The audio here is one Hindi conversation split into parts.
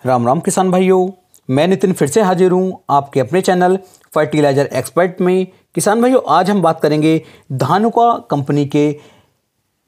राम राम किसान भाइयों, मैं नितिन फिर से हाजिर हूँ आपके अपने चैनल फर्टिलाइजर एक्सपर्ट में। किसान भाइयों, आज हम बात करेंगे धानुका कंपनी के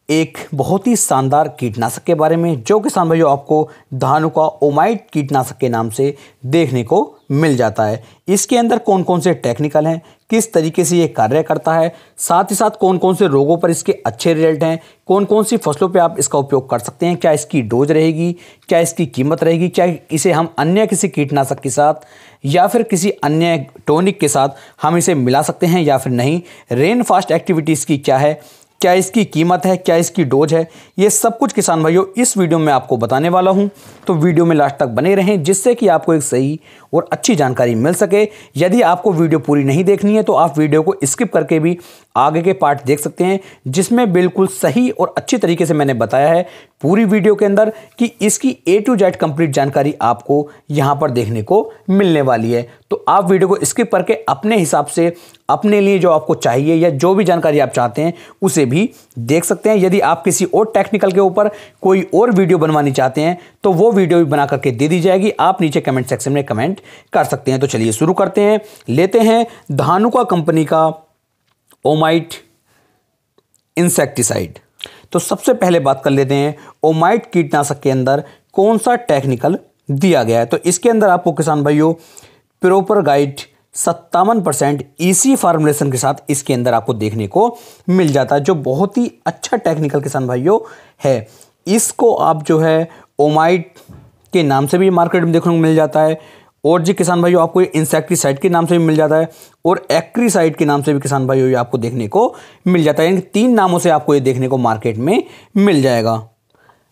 एक बहुत ही शानदार कीटनाशक के बारे में, जो किसान भाइयों आपको धानुका ओमाइट कीटनाशक के नाम से देखने को मिल जाता है। इसके अंदर कौन कौन से टेक्निकल हैं, किस तरीके से ये कार्य करता है, साथ ही साथ कौन कौन से रोगों पर इसके अच्छे रिजल्ट हैं, कौन कौन सी फसलों पे आप इसका उपयोग कर सकते हैं, क्या इसकी डोज रहेगी, क्या इसकी कीमत रहेगी, क्या इसे हम अन्य किसी कीटनाशक के साथ या फिर किसी अन्य टॉनिक के साथ हम इसे मिला सकते हैं या फिर नहीं, रेन फास्ट एक्टिविटीज़ की क्या है, क्या इसकी कीमत है, क्या इसकी डोज है, ये सब कुछ किसान भाइयों इस वीडियो में आपको बताने वाला हूं। तो वीडियो में लास्ट तक बने रहें, जिससे कि आपको एक सही और अच्छी जानकारी मिल सके। यदि आपको वीडियो पूरी नहीं देखनी है तो आप वीडियो को स्किप करके भी आगे के पार्ट देख सकते हैं, जिसमें बिल्कुल सही और अच्छी तरीके से मैंने बताया है पूरी वीडियो के अंदर कि इसकी A to Z कंप्लीट जानकारी आपको यहाँ पर देखने को मिलने वाली है। तो आप वीडियो को स्किप करके अपने हिसाब से अपने लिए जो आपको चाहिए या जो भी जानकारी आप चाहते हैं उसे भी देख सकते हैं। यदि आप किसी और टेक्निकल के ऊपर कोई और वीडियो बनवानी चाहते हैं तो वो वीडियो भी बना करके दे दी जाएगी, आप नीचे कमेंट सेक्शन में कमेंट कर सकते हैं। तो चलिए शुरू करते हैं, लेते हैं धानुका कंपनी का ओमाइट इंसेक्टिसाइड। तो सबसे पहले बात कर लेते हैं ओमाइट कीटनाशक के अंदर कौन सा टेक्निकल दिया गया है। तो इसके अंदर आपको किसान भाइयों प्रॉपर गाइड 57% ईसी फार्मुलेशन के साथ इसके अंदर आपको देखने को मिल जाता है, जो बहुत ही अच्छा टेक्निकल किसान भाइयों है। इसको आप जो है ओमाइट के नाम से भी मार्केट में देखने को मिल जाता है, और जी किसान भाइयों आपको इंसेक्टिसाइड के नाम से भी मिल जाता है, और एक्रीसाइड के नाम से भी किसान भाइयों ये आपको देखने को मिल जाता है। यानी 3 नामों से आपको ये देखने को मार्केट में मिल जाएगा।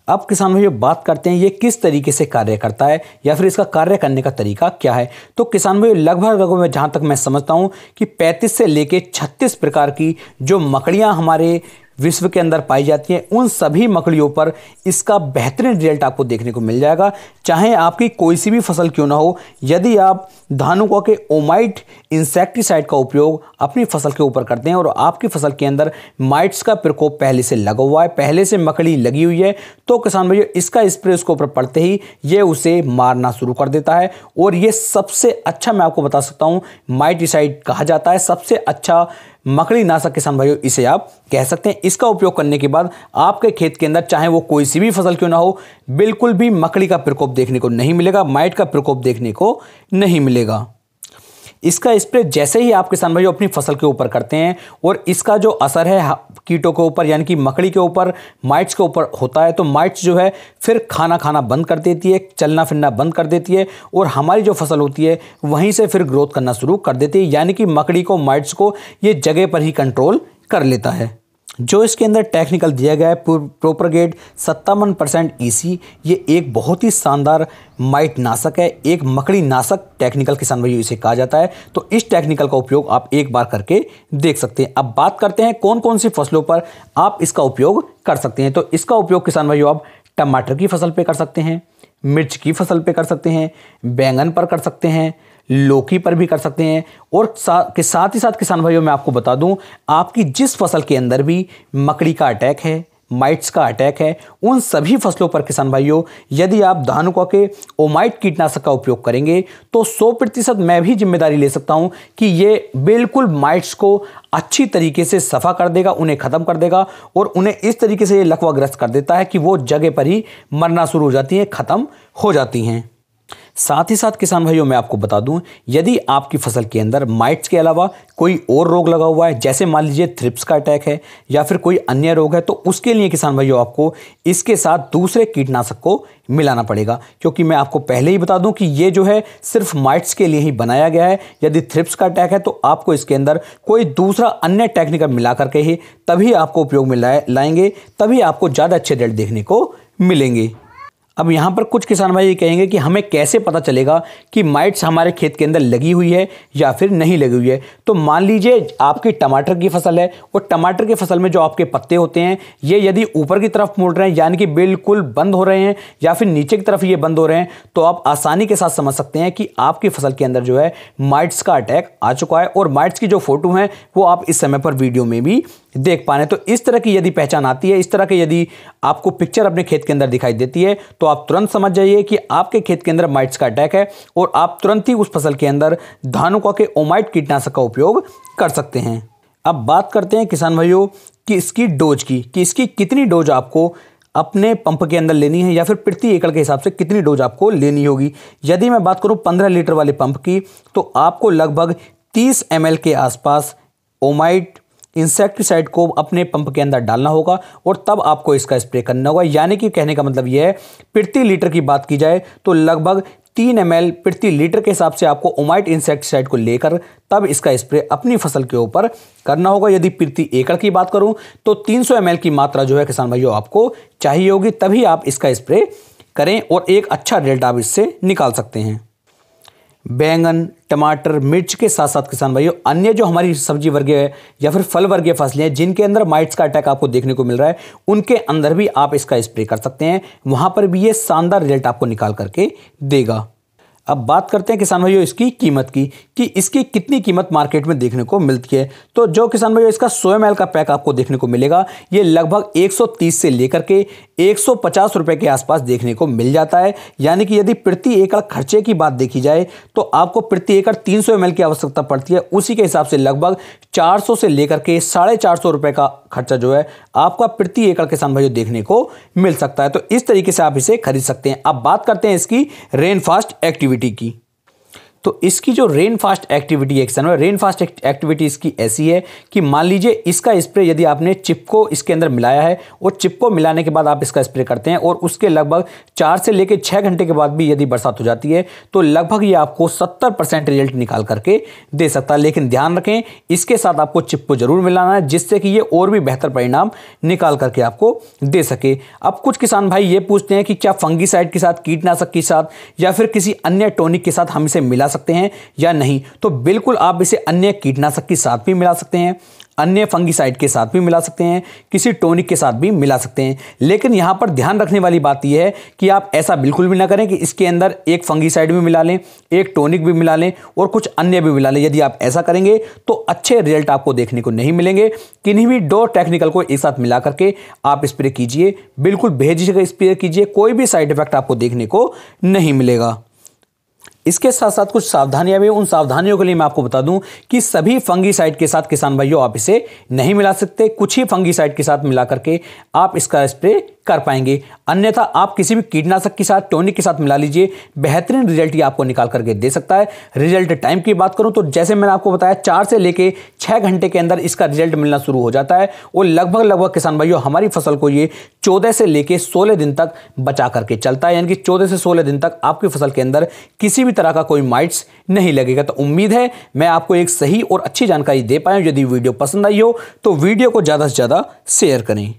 अब किसान भाइयों बात करते हैं ये किस तरीके से कार्य करता है या फिर इसका कार्य करने का तरीका क्या है। तो किसान भाइयों लगभग जहां तक मैं समझता हूं कि 35 से लेके 36 प्रकार की जो मकड़ियां हमारे विश्व के अंदर पाई जाती हैं, उन सभी मकड़ियों पर इसका बेहतरीन रिजल्ट आपको देखने को मिल जाएगा, चाहे आपकी कोई सी भी फसल क्यों ना हो। यदि आप धानुका के ओमाइट इंसेक्टिसाइड का उपयोग अपनी फसल के ऊपर करते हैं और आपकी फसल के अंदर माइट्स का प्रकोप पहले से लगा हुआ है, पहले से मकड़ी लगी हुई है, तो किसान भाइयों इसका स्प्रे उसके ऊपर पड़ते ही ये उसे मारना शुरू कर देता है। और ये सबसे अच्छा, मैं आपको बता सकता हूँ, माइटिसाइड कहा जाता है, सबसे अच्छा मकड़ी नाशक किसान भाइयों इसे आप कह सकते हैं। इसका उपयोग करने के बाद आपके खेत के अंदर चाहे वो कोई सी भी फसल क्यों ना हो, बिल्कुल भी मकड़ी का प्रकोप देखने को नहीं मिलेगा, माइट का प्रकोप देखने को नहीं मिलेगा। इसका स्प्रे जैसे ही आप किसान भाइयों अपनी फसल के ऊपर करते हैं और इसका जो असर है कीटों के ऊपर यानी कि मकड़ी के ऊपर, माइट्स के ऊपर होता है, तो माइट्स जो है फिर खाना बंद कर देती है, चलना फिरना बंद कर देती है, और हमारी जो फसल होती है वहीं से फिर ग्रोथ करना शुरू कर देती है। यानी कि मकड़ी को, माइट्स को ये जगह पर ही कंट्रोल कर लेता है। जो इसके अंदर टेक्निकल दिया गया है प्रोपरगेट 57% ईसी, ये एक बहुत ही शानदार माइट नाशक है, एक मकड़ी नाशक टेक्निकल किसान भाइयों इसे कहा जाता है। तो इस टेक्निकल का उपयोग आप एक बार करके देख सकते हैं। अब बात करते हैं कौन कौन सी फसलों पर आप इसका उपयोग कर सकते हैं। तो इसका उपयोग किसान भाइयों आप टमाटर की फसल पर कर सकते हैं, मिर्च की फसल पर कर सकते हैं, बैंगन पर कर सकते हैं, लौकी पर भी कर सकते हैं, और साथ ही साथ किसान भाइयों मैं आपको बता दूं, आपकी जिस फसल के अंदर भी मकड़ी का अटैक है, माइट्स का अटैक है, उन सभी फसलों पर किसान भाइयों यदि आप धानुका के ओमाइट कीटनाशक का उपयोग करेंगे तो 100% मैं भी जिम्मेदारी ले सकता हूं कि ये बिल्कुल माइट्स को अच्छी तरीके से सफा कर देगा, उन्हें खत्म कर देगा, और उन्हें इस तरीके से ये लकवाग्रस्त कर देता है कि वो जगह पर ही मरना शुरू हो जाती हैं, खत्म हो जाती हैं। साथ ही साथ किसान भाइयों मैं आपको बता दूं, यदि आपकी फसल के अंदर माइट्स के अलावा कोई और रोग लगा हुआ है, जैसे मान लीजिए थ्रिप्स का अटैक है या फिर कोई अन्य रोग है, तो उसके लिए किसान भाइयों आपको इसके साथ दूसरे कीटनाशक को मिलाना पड़ेगा, क्योंकि मैं आपको पहले ही बता दूं कि ये जो है सिर्फ माइट्स के लिए ही बनाया गया है। यदि थ्रिप्स का अटैक है तो आपको इसके अंदर कोई दूसरा अन्य टेक्निकल मिला करके ही तभी आपको उपयोग में लाएंगे, तभी आपको ज़्यादा अच्छे रिजल्ट देखने को मिलेंगे। अब यहाँ पर कुछ किसान भाई ये कहेंगे कि हमें कैसे पता चलेगा कि माइट्स हमारे खेत के अंदर लगी हुई है या फिर नहीं लगी हुई है। तो मान लीजिए आपकी टमाटर की फसल है, और टमाटर की फसल में जो आपके पत्ते होते हैं ये यदि ऊपर की तरफ मुड़ रहे हैं यानी कि बिल्कुल बंद हो रहे हैं, या फिर नीचे की तरफ ये बंद हो रहे हैं, तो आप आसानी के साथ समझ सकते हैं कि आपकी फसल के अंदर जो है माइट्स का अटैक आ चुका है। और माइट्स की जो फोटो हैं वो आप इस समय पर वीडियो में भी देख पा रहे हैं। तो इस तरह की यदि पहचान आती है, इस तरह की यदि आपको पिक्चर अपने खेत के अंदर दिखाई देती है, तो आप तुरंत समझ जाइए कि आपके खेत के अंदर माइट्स का अटैक है और आप तुरंत ही उस फसल के अंदर धानुका के ओमाइट कीटनाशक का उपयोग कर सकते हैं। अब बात करते हैं किसान भाइयों कि इसकी डोज की, कि इसकी कितनी डोज आपको अपने पंप के अंदर लेनी है या फिर प्रति एकड़ के हिसाब से कितनी डोज आपको लेनी होगी। यदि मैं बात करूं 15 लीटर वाले पंप की, तो आपको लगभग 30 ml के आसपास ओमाइट इंसेक्टिसाइड को अपने पंप के अंदर डालना होगा और तब आपको इसका स्प्रे करना होगा। यानी कि कहने का मतलब यह है, प्रति लीटर की बात की जाए तो लगभग 3 ml प्रति लीटर के हिसाब से आपको ओमाइट इंसेक्टिसाइड को लेकर तब इसका स्प्रे अपनी फसल के ऊपर करना होगा। यदि प्रति एकड़ की बात करूं तो 300 ml की मात्रा जो है किसान भाइयों आपको चाहिए होगी, तभी आप इसका स्प्रे करें और एक अच्छा रिजल्ट आप इससे निकाल सकते हैं। बैंगन, टमाटर, मिर्च के साथ साथ किसान भाइयों अन्य जो हमारी सब्जी वर्गीय या फिर फल वर्गीय फसलें हैं जिनके अंदर माइट्स का अटैक आपको देखने को मिल रहा है, उनके अंदर भी आप इसका स्प्रे कर सकते हैं। वहां पर भी ये शानदार रिजल्ट आपको निकाल करके देगा। अब बात करते हैं किसान भाइयों इसकी कीमत की, कि इसकी कितनी कीमत मार्केट में देखने को मिलती है। तो जो किसान भाइयों इसका 100 ml का पैक आपको देखने को मिलेगा, ये लगभग 130 से लेकर के 150 रुपए के आसपास देखने को मिल जाता है। यानी कि यदि प्रति एकड़ खर्चे की बात देखी जाए तो आपको प्रति एकड़ 300 ml की आवश्यकता पड़ती है। उसी के हिसाब से लगभग 400 से लेकर के 450 रुपए का खर्चा जो है आपका प्रति एकड़ किसान भाइयों देखने को मिल सकता है। तो इस तरीके से आप इसे खरीद सकते हैं। अब बात करते हैं इसकी रेन फास्ट एक्टिविटी की। तो इसकी जो रेन फास्ट एक्टिविटी है किसान, रेन फास्ट एक्टिविटी इसकी ऐसी है कि मान लीजिए इसका स्प्रे यदि आपने चिपको इसके अंदर मिलाया है और चिपको मिलाने के बाद आप इसका स्प्रे करते हैं और उसके लगभग 4 से लेकर 6 घंटे के बाद भी यदि बरसात हो जाती है तो लगभग ये आपको 70% रिजल्ट निकाल करके दे सकता है। लेकिन ध्यान रखें, इसके साथ आपको चिपको जरूर मिलाना है जिससे कि ये और भी बेहतर परिणाम निकाल करके आपको दे सके। अब कुछ किसान भाई ये पूछते हैं कि क्या फंगीसाइड के साथ, कीटनाशक के साथ या फिर किसी अन्य टॉनिक के साथ हम इसे मिला सकते हैं या नहीं। तो बिल्कुल आप इसे अन्य कीटनाशक के साथ भी मिला सकते हैं, अन्य फंगीसाइड के साथ भी मिला सकते हैं, किसी टॉनिक के साथ भी मिला सकते हैं। लेकिन यहां पर ध्यान रखने वाली बात यह है कि आप ऐसा बिल्कुल भी ना करें कि इसके अंदर एक फंगीसाइड भी मिला लें, एक टॉनिक भी मिला लें और कुछ अन्य भी मिला लें। यदि आप ऐसा करेंगे तो अच्छे रिजल्ट आपको देखने को नहीं मिलेंगे। किन्हीं भी 2 टेक्निकल को एक साथ मिला करके आप स्प्रे कीजिए, बिल्कुल बेझिझक स्प्रे कीजिए, कोई भी साइड इफेक्ट आपको देखने को नहीं मिलेगा। इसके साथ साथ कुछ सावधानियां भी, उन सावधानियों के लिए मैं आपको बता दूं कि सभी फंगीसाइड के साथ किसान भाइयों आप इसे नहीं मिला सकते। कुछ ही फंगीसाइड के साथ मिला करके आप इसका स्प्रे कर पाएंगे, अन्यथा आप किसी भी कीटनाशक के साथ, टॉनिक के साथ मिला लीजिए, बेहतरीन रिजल्ट ये आपको निकाल करके दे सकता है। रिजल्ट टाइम की बात करूं तो जैसे मैंने आपको बताया 4 से लेके 6 घंटे के अंदर इसका रिजल्ट मिलना शुरू हो जाता है और लगभग किसान भाइयों हमारी फसल को ये 14 से लेके 16 दिन तक बचा करके चलता है। यानी कि 14 से 16 दिन तक आपकी फसल के अंदर किसी भी तरह का कोई माइट्स नहीं लगेगा। तो उम्मीद है मैं आपको एक सही और अच्छी जानकारी दे पाया हूं। यदि वीडियो पसंद आई हो तो वीडियो को ज्यादा से ज्यादा शेयर करें।